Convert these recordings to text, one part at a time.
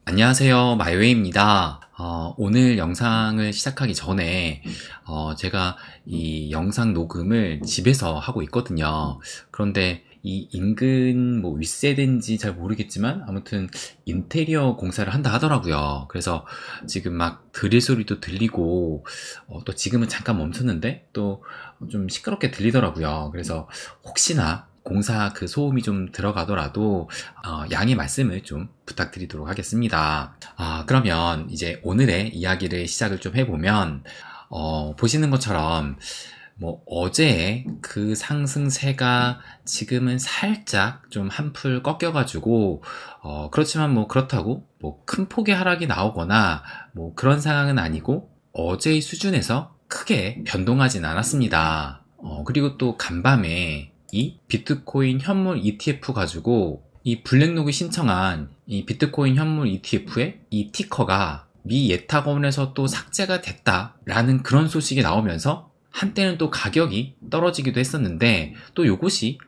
안녕하세요. 마이웨이입니다. 오늘 영상을 시작하기 전에 제가 이 영상 녹음을 집에서 하고 있거든요. 그런데 이 인근 윗세대인지 잘 모르겠지만 아무튼 인테리어 공사를 한다 하더라고요. 그래서 지금 막 드릴 소리도 들리고 또 지금은 잠깐 멈췄는데 또 좀 시끄럽게 들리더라고요. 그래서 혹시나 공사 그 소음이 좀 들어가더라도 양해 말씀을 좀 부탁드리도록 하겠습니다. 그러면 이제 오늘의 이야기를 시작을 좀 해보면 보시는 것처럼 어제 그 상승세가 지금은 살짝 좀 한풀 꺾여가지고 그렇지만 그렇다고 큰 폭의 하락이 나오거나 그런 상황은 아니고 어제의 수준에서 크게 변동하진 않았습니다. 그리고 또 간밤에 이 비트코인 현물 ETF 가지고 이 블랙록이 신청한 이 비트코인 현물 ETF의 이 티커가 미 예탁원에서 또 삭제가 됐다라는 그런 소식이 나오면서 한때는 또 가격이 떨어지기도 했었는데 또 요것이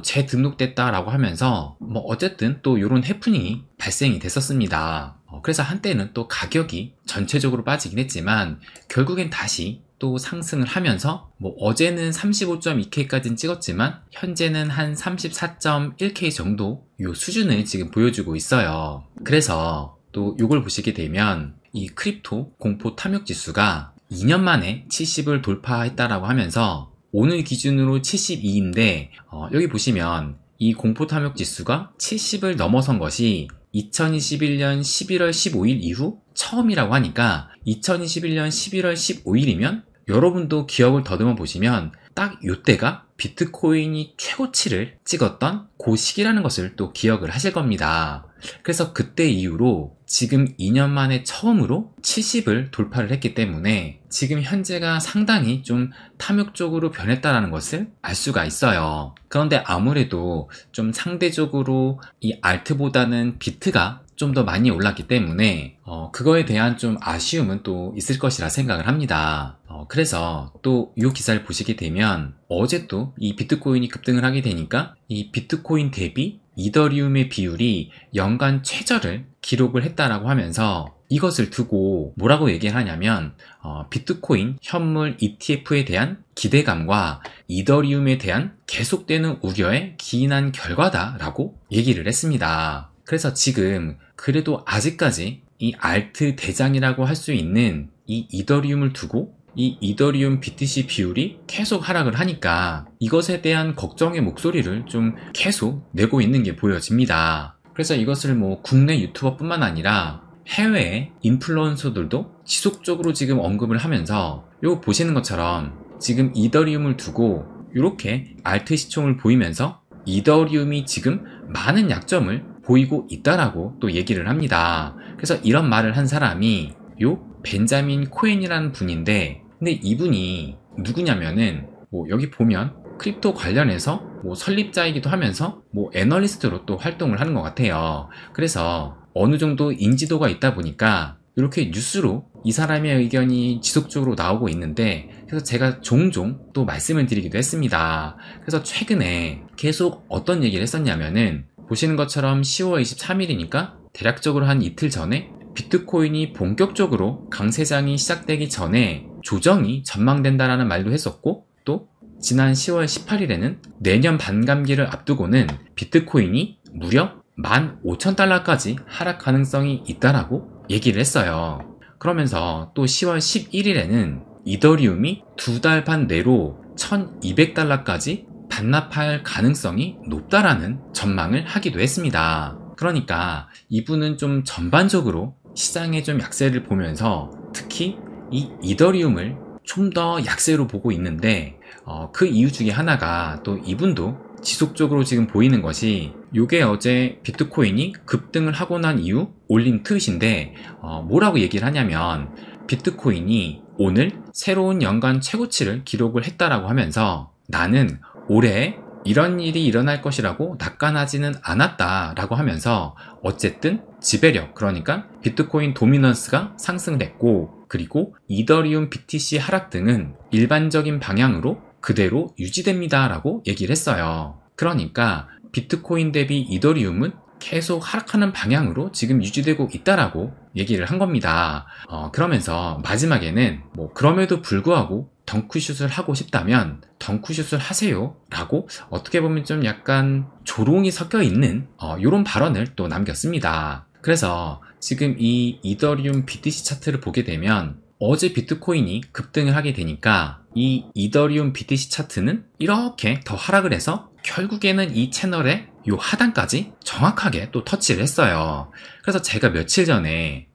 재등록됐다라고 하면서 어쨌든 또 요런 해프닝이 발생이 됐었습니다. 그래서 한때는 또 가격이 전체적으로 빠지긴 했지만 결국엔 다시 또 상승을 하면서 어제는 35.2K까지는 찍었지만 현재는 한 34.1K 정도 요 수준을 지금 보여주고 있어요. 그래서 또 요걸 보시게 되면 이 크립토 공포 탐욕 지수가 2년 만에 70을 돌파했다라고 하면서 오늘 기준으로 72인데 여기 보시면 이 공포 탐욕 지수가 70을 넘어선 것이 2021년 11월 15일 이후 처음이라고 하니까 2021년 11월 15일이면 여러분도 기억을 더듬어 보시면 딱 요때가 비트코인이 최고치를 찍었던 그 시기라는 것을 또 기억을 하실 겁니다. 그래서 그때 이후로 지금 2년 만에 처음으로 70을 돌파를 했기 때문에 지금 현재가 상당히 좀 탐욕적으로 변했다는 것을 알 수가 있어요. 그런데 아무래도 좀 상대적으로 이 알트보다는 비트가 좀 더 많이 올랐기 때문에 그거에 대한 좀 아쉬움은 또 있을 것이라 생각을 합니다. 그래서 또 이 기사를 보시게 되면 어제 또 이 비트코인이 급등을 하게 되니까 이 비트코인 대비 이더리움의 비율이 연간 최저를 기록을 했다라고 하면서 이것을 두고 뭐라고 얘기를 하냐면 비트코인 현물 ETF에 대한 기대감과 이더리움에 대한 계속되는 우려에 기인한 결과다라고 얘기를 했습니다. 그래서 지금 그래도 아직까지 이 알트 대장이라고 할 수 있는 이 이더리움을 두고 이 이더리움 BTC 비율이 계속 하락을 하니까 이것에 대한 걱정의 목소리를 좀 계속 내고 있는 게 보여집니다. 그래서 이것을 국내 유튜버뿐만 아니라 해외 인플루언서들도 지속적으로 지금 언급을 하면서 이거 보시는 것처럼 지금 이더리움을 두고 이렇게 알트 시총을 보이면서 이더리움이 지금 많은 약점을 보이고 있다라고 또 얘기를 합니다. 그래서 이런 말을 한 사람이 요 벤자민 코엔이라는 분인데 근데 이분이 누구냐면은 여기 보면 크립토 관련해서 설립자이기도 하면서 애널리스트로 또 활동을 하는 것 같아요. 그래서 어느 정도 인지도가 있다 보니까 이렇게 뉴스로 이 사람의 의견이 지속적으로 나오고 있는데 그래서 제가 종종 또 말씀을 드리기도 했습니다. 그래서 최근에 계속 어떤 얘기를 했었냐면은 보시는 것처럼 10월 23일이니까 대략적으로 한 이틀 전에 비트코인이 본격적으로 강세장이 시작되기 전에 조정이 전망된다라는 말도 했었고 또 지난 10월 18일에는 내년 반감기를 앞두고는 비트코인이 무려 15,000달러까지 하락 가능성이 있다라고 얘기를 했어요. 그러면서 또 10월 11일에는 이더리움이 2달 반 내로 1,200달러까지 반납할 가능성이 높다라는 전망을 하기도 했습니다. 그러니까 이분은 좀 전반적으로 시장의 좀 약세를 보면서 특히 이 이더리움을 좀 더 약세로 보고 있는데 그 이유 중에 하나가 또 이분도 지속적으로 지금 보이는 것이 요게 어제 비트코인이 급등을 하고 난 이후 올린 트윗인데 뭐라고 얘기를 하냐면 비트코인이 오늘 새로운 연간 최고치를 기록을 했다라고 하면서 나는 올해 이런 일이 일어날 것이라고 낙관하지는 않았다라고 하면서 어쨌든 지배력, 그러니까 비트코인 도미넌스가 상승을 했고 그리고 이더리움 BTC 하락 등은 일반적인 방향으로 그대로 유지됩니다 라고 얘기를 했어요. 그러니까 비트코인 대비 이더리움은 계속 하락하는 방향으로 지금 유지되고 있다라고 얘기를 한 겁니다. 그러면서 마지막에는 그럼에도 불구하고 덩크슛을 하고 싶다면 덩크슛을 하세요 라고 어떻게 보면 좀 약간 조롱이 섞여 있는 이런 발언을 또 남겼습니다. 그래서 지금 이 이더리움 BTC 차트를 보게 되면 어제 비트코인이 급등을 하게 되니까 이 이더리움 BTC 차트는 이렇게 더 하락을 해서 결국에는 이 채널의 요 하단까지 정확하게 또 터치를 했어요. 그래서 제가 며칠 전에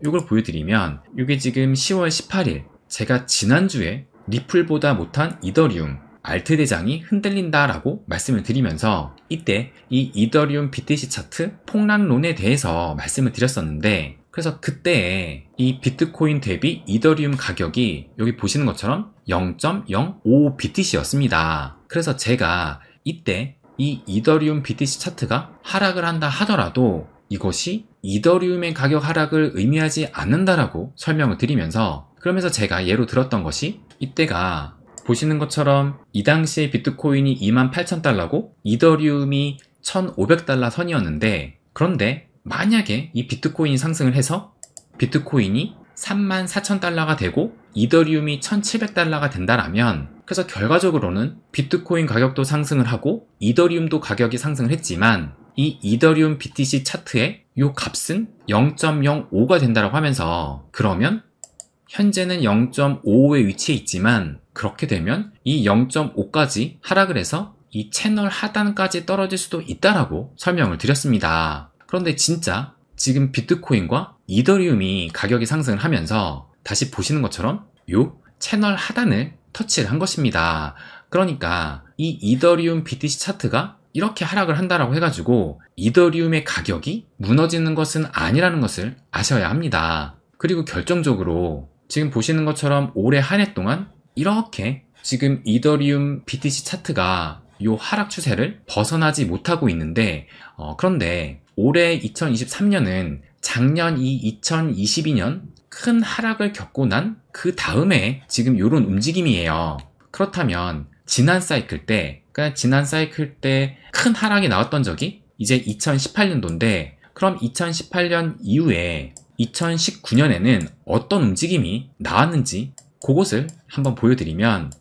이걸 보여드리면 이게 지금 10월 18일 제가 지난주에 리플보다 못한 이더리움 알트 대장이 흔들린다라고 말씀을 드리면서 이때 이 이더리움 BTC 차트 폭락론에 대해서 말씀을 드렸었는데, 그래서 그때 이 비트코인 대비 이더리움 가격이 여기 보시는 것처럼 0.055 BTC였습니다. 그래서 제가 이때 이 이더리움 BTC 차트가 하락을 한다 하더라도 이것이 이더리움의 가격 하락을 의미하지 않는다라고 설명을 드리면서, 그러면서 제가 예로 들었던 것이 이때가 보시는 것처럼 이 당시에 비트코인이 28,000달러고 이더리움이 1,500달러 선이었는데, 그런데 만약에 이 비트코인이 상승을 해서 비트코인이 34,000달러가 되고 이더리움이 1,700달러가 된다라면, 그래서 결과적으로는 비트코인 가격도 상승을 하고 이더리움도 가격이 상승을 했지만 이 이더리움 BTC 차트의 이 값은 0.05가 된다라고 하면서, 그러면 현재는 0.55의 위치에 있지만 그렇게 되면 이 0.5까지 하락을 해서 이 채널 하단까지 떨어질 수도 있다라고 설명을 드렸습니다. 그런데 진짜 지금 비트코인과 이더리움이 가격이 상승을 하면서 다시 보시는 것처럼 이 채널 하단을 터치를 한 것입니다. 그러니까 이 이더리움 BTC 차트가 이렇게 하락을 한다라고 해가지고 이더리움의 가격이 무너지는 것은 아니라는 것을 아셔야 합니다. 그리고 결정적으로 지금 보시는 것처럼 올해 한 해 동안 이렇게 지금 이더리움 BTC 차트가 이 하락 추세를 벗어나지 못하고 있는데, 그런데 올해 2023년은 작년 이 2022년 큰 하락을 겪고 난 그 다음에 지금 이런 움직임이에요. 그렇다면 지난 사이클 때 큰 하락이 나왔던 적이 이제 2018년도인데, 그럼 2018년 이후에 2019년에는 어떤 움직임이 나왔는지 그것을 한번 보여드리면,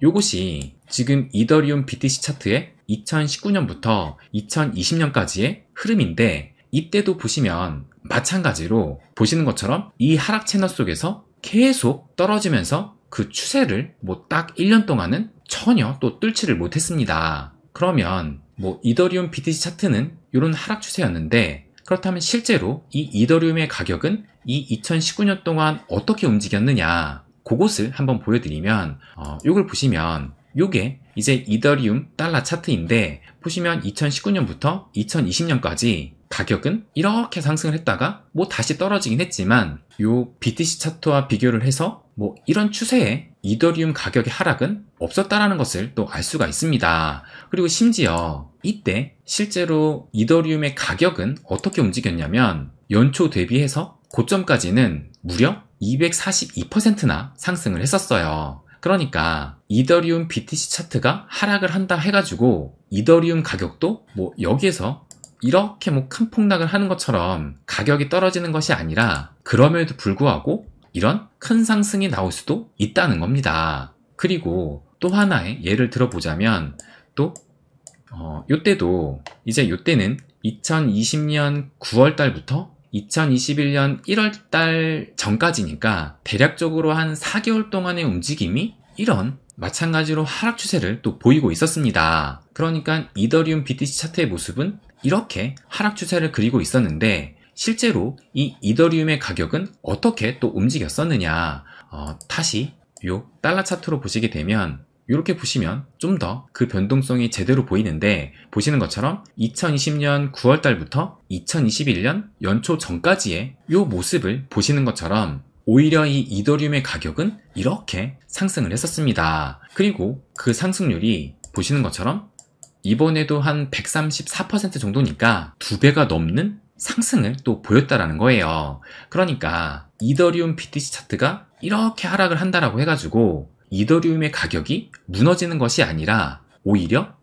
요것이 지금 이더리움 BTC 차트의 2019년부터 2020년까지의 흐름인데, 이때도 보시면 마찬가지로 보시는 것처럼 이 하락 채널 속에서 계속 떨어지면서 그 추세를 딱 1년 동안은 전혀 또 뚫지를 못했습니다. 그러면 이더리움 BTC 차트는 이런 하락 추세였는데, 그렇다면 실제로 이 이더리움의 가격은 이 2019년 동안 어떻게 움직였느냐, 그것을 한번 보여드리면, 이걸 보시면 요게 이제 이더리움 달러 차트인데, 보시면 2019년부터 2020년까지 가격은 이렇게 상승을 했다가 다시 떨어지긴 했지만 요 BTC 차트와 비교를 해서 이런 추세의 이더리움 가격의 하락은 없었다라는 것을 또 알 수가 있습니다. 그리고 심지어 이때 실제로 이더리움의 가격은 어떻게 움직였냐면 연초 대비해서 고점까지는 무려 242%나 상승을 했었어요. 그러니까 이더리움 BTC 차트가 하락을 한다 해가지고 이더리움 가격도 여기에서 이렇게 큰 폭락을 하는 것처럼 가격이 떨어지는 것이 아니라, 그럼에도 불구하고 이런 큰 상승이 나올 수도 있다는 겁니다. 그리고 또 하나의 예를 들어보자면, 요때도 이제 요때는 2020년 9월 달부터 2021년 1월 달 전까지니까 대략적으로 한 4개월 동안의 움직임이 이런 마찬가지로 하락 추세를 또 보이고 있었습니다. 그러니까 이더리움 BTC 차트의 모습은 이렇게 하락 추세를 그리고 있었는데, 실제로 이 이더리움의 가격은 어떻게 또 움직였었느냐, 다시 요 달러 차트로 보시게 되면 이렇게 보시면 좀 더 그 변동성이 제대로 보이는데, 보시는 것처럼 2020년 9월 달부터 2021년 연초 전까지의 요 모습을 보시는 것처럼 오히려 이 이더리움의 가격은 이렇게 상승을 했었습니다. 그리고 그 상승률이 보시는 것처럼 이번에도 한 134% 정도니까 2배가 넘는 상승을 또 보였다라는 거예요. 그러니까 이더리움 BTC 차트가 이렇게 하락을 한다라고 해가지고 이더리움의 가격이 무너지는 것이 아니라 오히려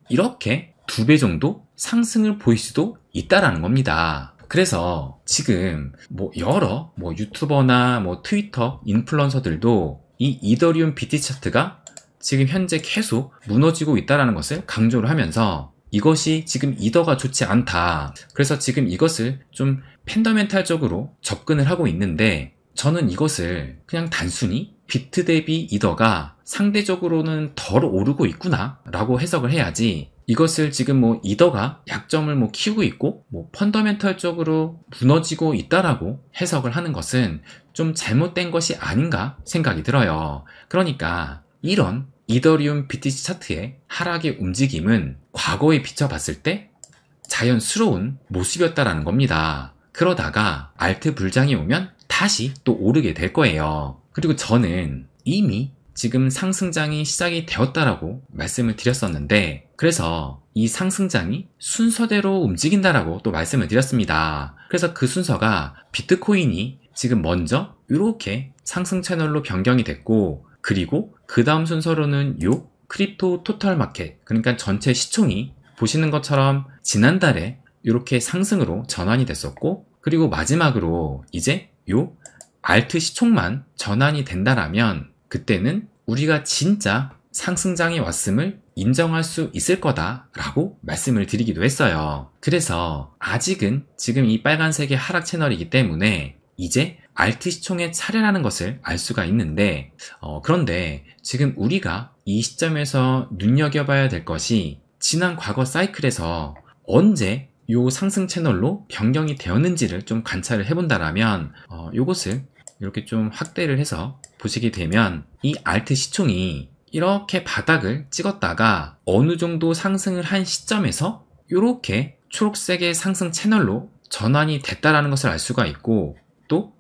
이렇게 2배 정도 상승을 보일 수도 있다라는 겁니다. 그래서 지금 여러 유튜버나 트위터 인플루언서들도 이 이더리움 BTC 차트가 지금 현재 계속 무너지고 있다는 것을 강조를 하면서 이것이 지금 이더가 좋지 않다. 그래서 지금 이것을 좀 펀더멘탈적으로 접근을 하고 있는데, 저는 이것을 그냥 단순히 비트 대비 이더가 상대적으로는 덜 오르고 있구나 라고 해석을 해야지, 이것을 지금 이더가 약점을 키우고 있고 펀더멘털적으로 무너지고 있다라고 해석을 하는 것은 좀 잘못된 것이 아닌가 생각이 들어요. 그러니까 이런 이더리움 BTC 차트의 하락의 움직임은 과거에 비춰봤을 때 자연스러운 모습이었다라는 겁니다. 그러다가 알트 불장이 오면 다시 또 오르게 될 거예요. 그리고 저는 이미 지금 상승장이 시작이 되었다라고 말씀을 드렸었는데, 그래서 이 상승장이 순서대로 움직인다라고 또 말씀을 드렸습니다. 그래서 그 순서가 비트코인이 지금 먼저 이렇게 상승 채널로 변경이 됐고, 그리고 그 다음 순서로는 요 크립토 토탈 마켓, 그러니까 전체 시총이 보시는 것처럼 지난달에 이렇게 상승으로 전환이 됐었고, 그리고 마지막으로 이제 요 알트 시총만 전환이 된다라면 그때는 우리가 진짜 상승장이 왔음을 인정할 수 있을 거다라고 말씀을 드리기도 했어요. 그래서 아직은 지금 이 빨간색의 하락 채널이기 때문에 이제 알트 시총의 차례라는 것을 알 수가 있는데, 그런데 지금 우리가 이 시점에서 눈여겨봐야 될 것이 지난 과거 사이클에서 언제 요 상승 채널로 변경이 되었는지를 좀 관찰을 해본다라면, 요것을 이렇게 좀 확대를 해서 보시게 되면 이 알트 시총이 이렇게 바닥을 찍었다가 어느 정도 상승을 한 시점에서 이렇게 초록색의 상승 채널로 전환이 됐다라는 것을 알 수가 있고, 또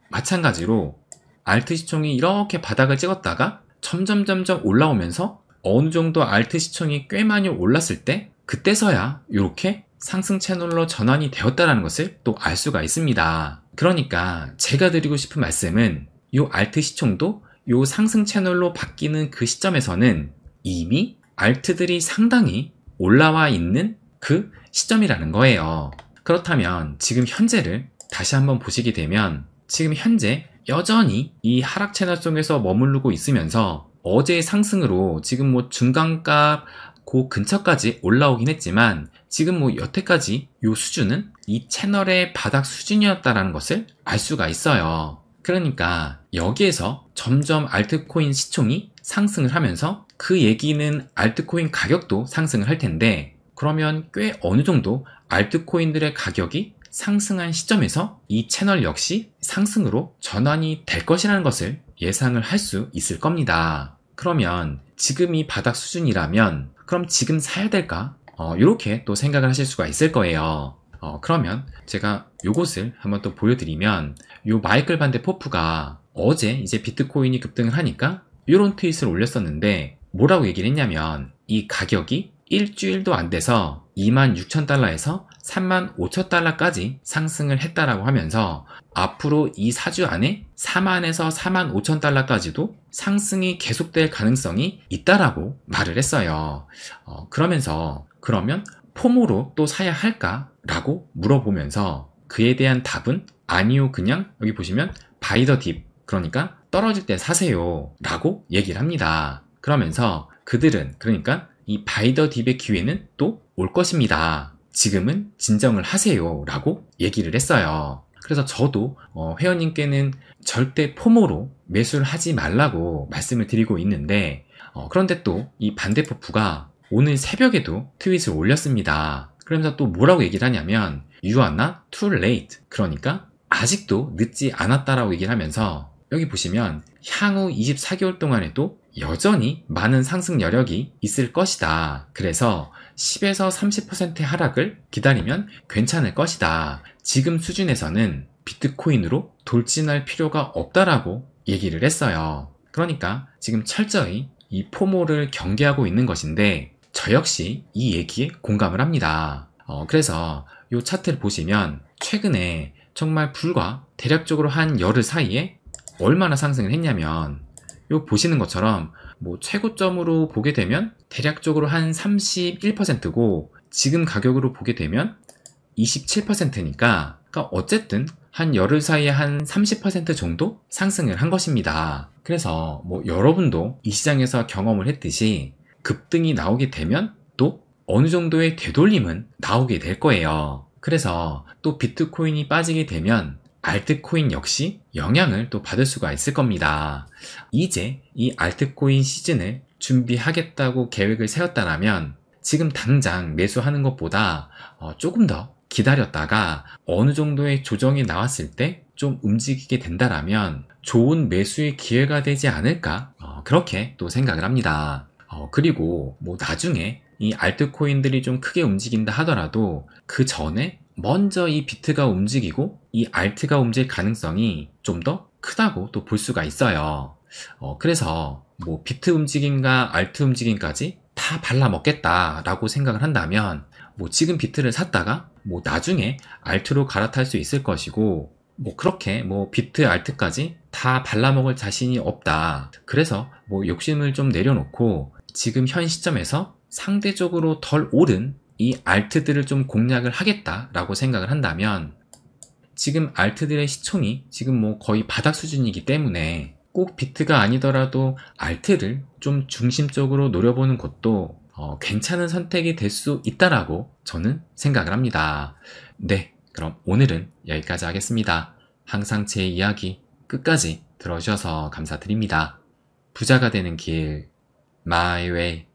마찬가지로 알트 시총이 이렇게 바닥을 찍었다가 점점 올라오면서 어느 정도 알트 시총이 꽤 많이 올랐을 때 그때서야 이렇게 상승 채널로 전환이 되었다는 것을 또 알 수가 있습니다. 그러니까 제가 드리고 싶은 말씀은 이 알트 시총도 이 상승 채널로 바뀌는 그 시점에서는 이미 알트들이 상당히 올라와 있는 그 시점이라는 거예요. 그렇다면 지금 현재를 다시 한번 보시게 되면 지금 현재 여전히 이 하락 채널 속에서 머무르고 있으면서 어제의 상승으로 지금 중간값 그 근처까지 올라오긴 했지만 지금 여태까지 이 수준은 이 채널의 바닥 수준이었다는 것을 알 수가 있어요. 그러니까 여기에서 점점 알트코인 시총이 상승을 하면서 그 얘기는 알트코인 가격도 상승을 할 텐데, 그러면 꽤 어느 정도 알트코인들의 가격이 상승한 시점에서 이 채널 역시 상승으로 전환이 될 것이라는 것을 예상을 할 수 있을 겁니다. 그러면 지금 이 바닥 수준이라면 그럼 지금 사야 될까? 이렇게 또 생각을 하실 수가 있을 거예요. 그러면 제가 요것을 한번 또 보여드리면, 요 마이클 반데 포프가 어제 이제 비트코인이 급등을 하니까 이런 트윗을 올렸었는데, 뭐라고 얘기를 했냐면 이 가격이 일주일도 안 돼서 26,000달러에서 35,000달러까지 상승을 했다라고 하면서 앞으로 이 4주 안에 40,000에서 45,000달러까지도 상승이 계속될 가능성이 있다라고 말을 했어요. 그러면 포모로 또 사야 할까? 라고 물어보면서 그에 대한 답은 아니요, 그냥 여기 보시면 바이 더 딥, 그러니까 떨어질 때 사세요 라고 얘기를 합니다. 그러면서 그들은 그러니까 이 바이 더 딥의 기회는 또 올 것입니다. 지금은 진정을 하세요 라고 얘기를 했어요. 그래서 저도 회원님께는 절대 포모로 매수를 하지 말라고 말씀을 드리고 있는데, 그런데 또 이 반대포프가 오늘 새벽에도 트윗을 올렸습니다. 그러면서 또 뭐라고 얘기를 하냐면 You are not too late, 그러니까 아직도 늦지 않았다라고 얘기를 하면서 여기 보시면 향후 24개월 동안에도 여전히 많은 상승 여력이 있을 것이다. 그래서 10에서 30%의 하락을 기다리면 괜찮을 것이다. 지금 수준에서는 비트코인으로 돌진할 필요가 없다라고 얘기를 했어요. 그러니까 지금 철저히 이 포모를 경계하고 있는 것인데, 저 역시 이 얘기에 공감을 합니다. 그래서 이 차트를 보시면 최근에 정말 불과 대략적으로 한 열흘 사이에 얼마나 상승을 했냐면, 요 보시는 것처럼 최고점으로 보게 되면 대략적으로 한 31%고 지금 가격으로 보게 되면 27%니까 어쨌든 한 열흘 사이에 한 30% 정도 상승을 한 것입니다. 그래서 여러분도 이 시장에서 경험을 했듯이 급등이 나오게 되면 또 어느 정도의 되돌림은 나오게 될 거예요. 그래서 또 비트코인이 빠지게 되면 알트코인 역시 영향을 또 받을 수가 있을 겁니다. 이제 이 알트코인 시즌을 준비하겠다고 계획을 세웠다면 지금 당장 매수하는 것보다 조금 더 기다렸다가 어느 정도의 조정이 나왔을 때 좀 움직이게 된다라면 좋은 매수의 기회가 되지 않을까 그렇게 또 생각을 합니다. 그리고 나중에 이 알트코인들이 좀 크게 움직인다 하더라도 그 전에 먼저 이 비트가 움직이고 이 알트가 움직일 가능성이 좀 더 크다고 또 볼 수가 있어요. 그래서 비트 움직임과 알트 움직임까지 다 발라먹겠다라고 생각을 한다면 지금 비트를 샀다가 나중에 알트로 갈아탈 수 있을 것이고 그렇게 비트 알트까지 다 발라먹을 자신이 없다. 그래서 욕심을 좀 내려놓고 지금 현 시점에서 상대적으로 덜 오른 이 알트들을 좀 공략을 하겠다라고 생각을 한다면 지금 알트들의 시총이 지금 거의 바닥 수준이기 때문에 꼭 비트가 아니더라도 알트를 좀 중심적으로 노려보는 것도 괜찮은 선택이 될 수 있다라고 저는 생각을 합니다. 네, 그럼 오늘은 여기까지 하겠습니다. 항상 제 이야기 끝까지 들어주셔서 감사드립니다. 부자가 되는 길, My Way.